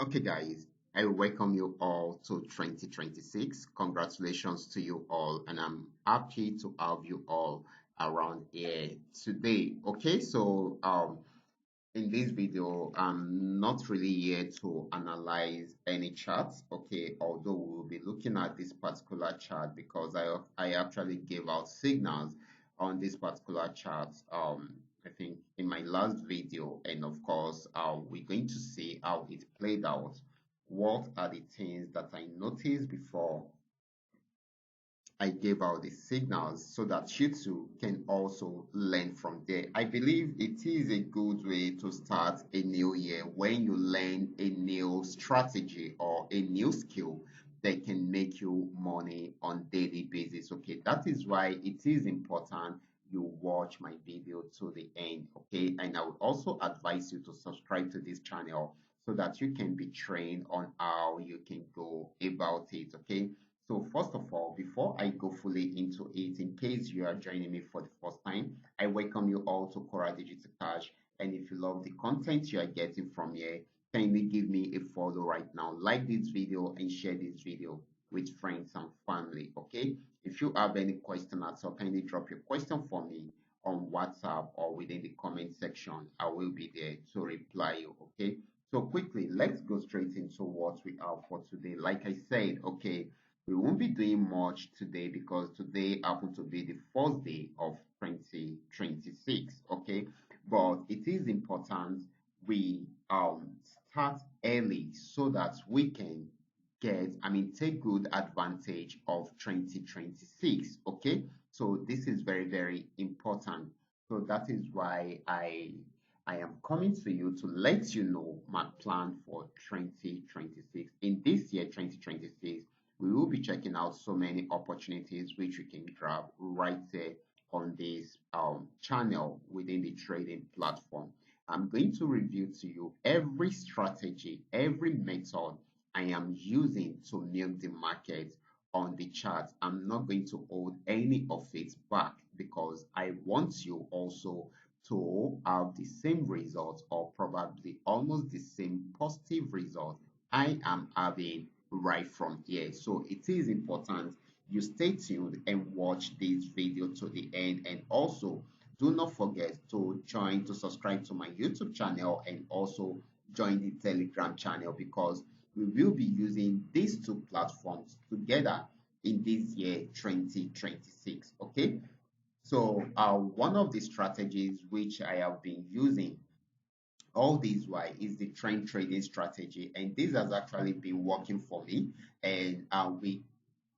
Okay, guys, I welcome you all to 2026. Congratulations to you all, and I'm happy to have you all around here today. Okay, in this video, I'm not really here to analyze any charts. Okay, although we will be looking at this particular chart because I actually gave out signals on this particular chart. I think in my last video, and of course, we're going to see how it played out. What are the things that I noticed before I gave out the signals so that you too can also learn from there. I believe it is a good way to start a new year when you learn a new strategy or a new skill that can make you money on daily basis. Okay, that is why it is important you watch my video to the end. Okay, and I would also advise you to subscribe to this channel so that you can be trained on how you can go about it. Okay, so first of all, before I go fully into it, in case you are joining me for the first time, I welcome you all to Qora Digital Cash. And if you love the content you are getting from here, kindly give me a follow right now. Like this video and share this video with friends and family. Okay. If you have any question at all, kindly drop your question for me on WhatsApp or within the comment section. I will be there to reply you. Okay. So quickly, let's go straight into what we have for today. Like I said, okay, we won't be doing much today because today happens to be the first day of 2026. Okay, but it is important we start early so that we can take good advantage of 2026. Okay, so this is very, very important. So that is why I am coming to you to let you know my plan for 2026. In this year, 2026, we will be checking out so many opportunities which we can grab right there on this channel within the trading platform. I'm going to review to you every strategy, every method I am using to milk the market on the chart. I'm not going to hold any of it back because I want you also to have the same result or probably almost the same positive result I am having right from here. So it is important you stay tuned and watch this video to the end, and also do not forget to subscribe to my YouTube channel and also join the Telegram channel because we will be using these two platforms together in this year 2026. Okay, so one of the strategies which I have been using all this while is the trend trading strategy, and this has actually been working for me, and we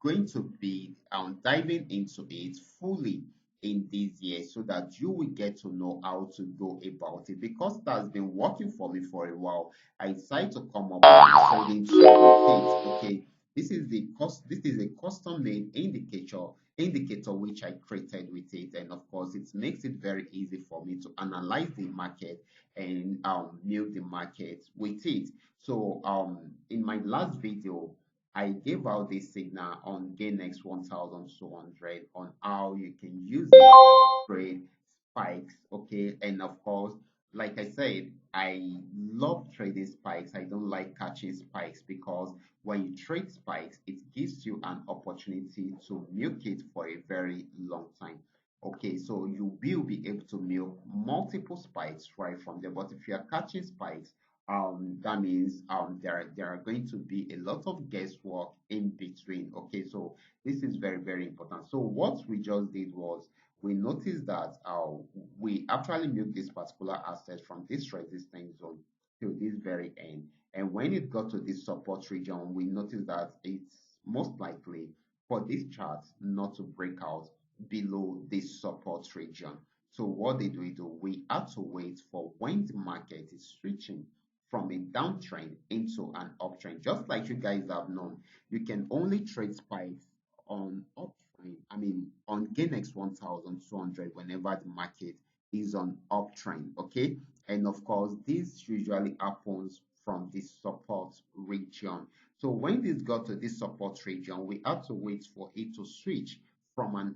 going to be diving into it fully in this year so that you will get to know how to go about it because that's been working for me for a while. I decided to come up with a trading tool with it. Okay, this is a custom made indicator which I created with it, and of course it makes it very easy for me to analyze the market and milk the market with it. So in my last video I gave out this signal on GainX 1200 on how you can use it to trade spikes. Okay, and of course, like I said, I love trading spikes. I don't like catching spikes because when you trade spikes, it gives you an opportunity to milk it for a very long time. Okay, so you will be able to milk multiple spikes right from there. But if you are catching spikes, that means there are going to be a lot of guesswork in between. Okay, so this is very, very important. So what we just did was we noticed that we actually milked this particular asset from this resistance zone to this very end, and when it got to this support region we noticed that it's most likely for this chart not to break out below this support region. So what did we do? We had to wait for when the market is switching from a downtrend into an uptrend. Just like you guys have known, you can only trade spikes on uptrend, on GainX 1200 whenever the market is on uptrend, okay? And of course, this usually happens from this support region. So when this got to this support region, we had to wait for it to switch from a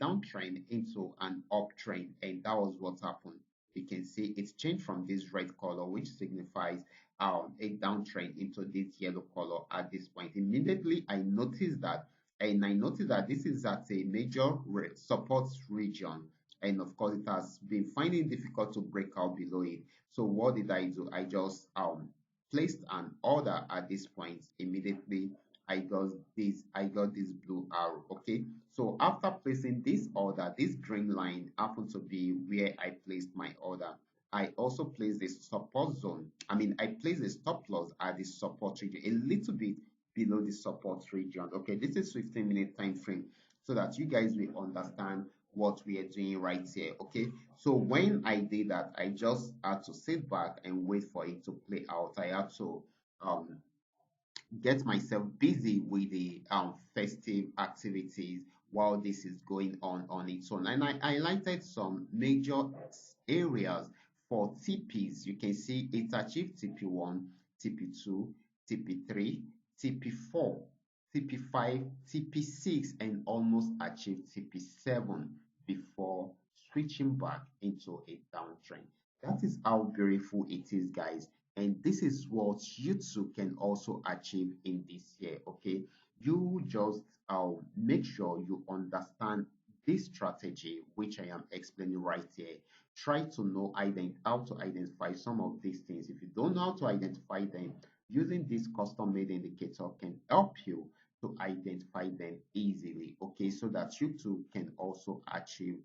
downtrend into an uptrend, and that was what happened. you can see it's changed from this red color, which signifies a downtrend, into this yellow color at this point. Immediately, I noticed that, and I noticed that this is at a major support region, and of course, it has been finding difficult to break out below it. So what did I do? I just placed an order at this point. Immediately, I got this blue arrow. Okay, so after placing this order, this green line happened to be where I placed my order. I also placed the support zone. I placed a stop loss at the support region, a little bit below the support region. Okay, this is 15-minute time frame, so that you guys will understand what we are doing right here. Okay, so when I did that, I just had to sit back and wait for it to play out. I had to um get myself busy with the festive activities while this is going on its own. And I highlighted some major areas for TPs. You can see it achieved TP1, TP2, TP3, TP4, TP5, TP6, and almost achieved TP7 before switching back into a downtrend. That is how beautiful it is, guys, and this is what you too can also achieve in this year. Okay, you just make sure you understand this strategy which I am explaining right here. Try to know how to identify some of these things. If you don't know how to identify them, using this custom made indicator can help you to identify them easily. Okay, so that you too can also achieve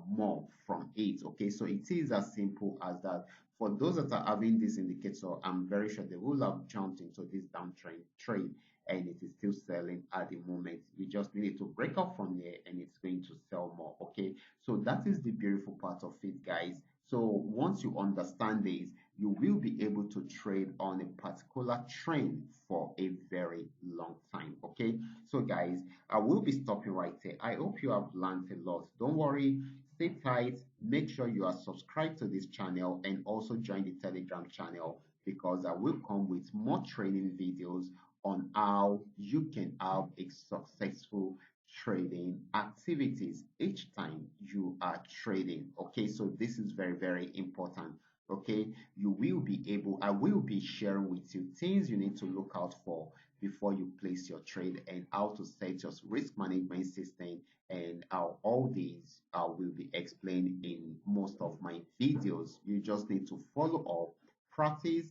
more from it. Okay, so it is as simple as that. For those that are having this indicator, I'm very sure they will have jumped into this downtrend trade, and it is still selling at the moment. You just need to break up from there and it's going to sell more. Okay, so that is the beautiful part of it, guys. So once you understand this, you will be able to trade on a particular trend for a very long time. Okay, so guys, I will be stopping right here. I hope you have learned a lot. Don't worry, stay tight, make sure you are subscribed to this channel, and also join the Telegram channel, because I will come with more training videos on how you can have a successful trading activities each time you are trading. Okay, so this is very, very important. Okay, I will be sharing with you things you need to look out for before you place your trade, and how to set your risk management system, and how all these will be explained in most of my videos. You just need to follow up, practice,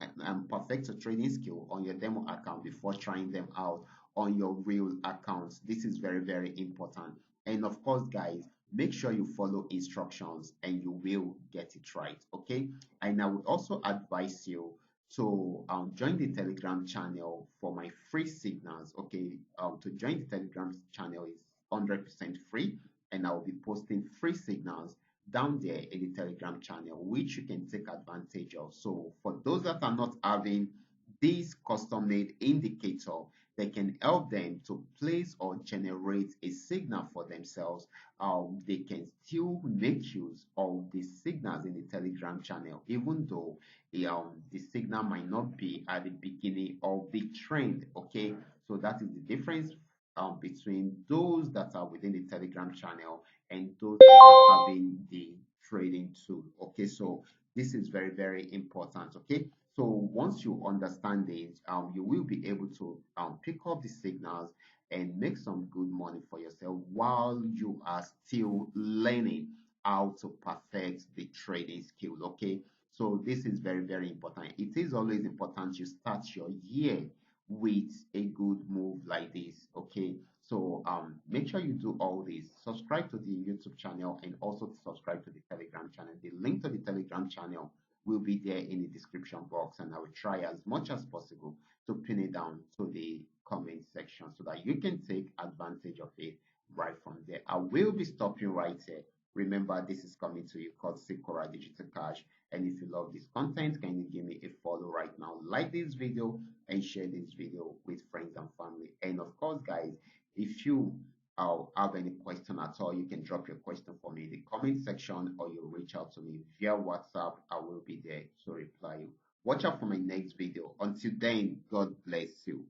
and perfect your trading skill on your demo account before trying them out on your real accounts. This is very, very important. And of course, guys, make sure you follow instructions and you will get it right. Okay, and I would also advise you to join the Telegram channel for my free signals. Okay, to join the Telegram channel is 100% free, and I will be posting free signals down there in the Telegram channel, which you can take advantage of. So for those that are not having this custom made indicator, they can help them to place or generate a signal for themselves. They can still make use of the signals in the Telegram channel, even though the signal might not be at the beginning of the trend. Okay, so that is the difference between those that are within the Telegram channel and those that are having the trading tool. Okay, so this is very, very important. Okay, so once you understand this, you will be able to pick up the signals and make some good money for yourself while you are still learning how to perfect the trading skill. Okay, so this is very, very important. It is always important you start your year with a good move like this. Okay, so make sure you do all this. Subscribe to the YouTube channel, and also subscribe to the Telegram channel. The link to the Telegram channel will be there in the description box, and I will try as much as possible to pin it down to the comment section so that you can take advantage of it right from there. I will be stopping right here. Remember, this is coming to you courtesy Qora Digital Cash. And if you love this content, can you give me a follow right now? Like this video and share this video with friends and family. And of course, guys, if you have any question at all, you can drop your question for me in the comment section, or you reach out to me via WhatsApp. I will be there to reply you. Watch out for my next video. Until then, God bless you.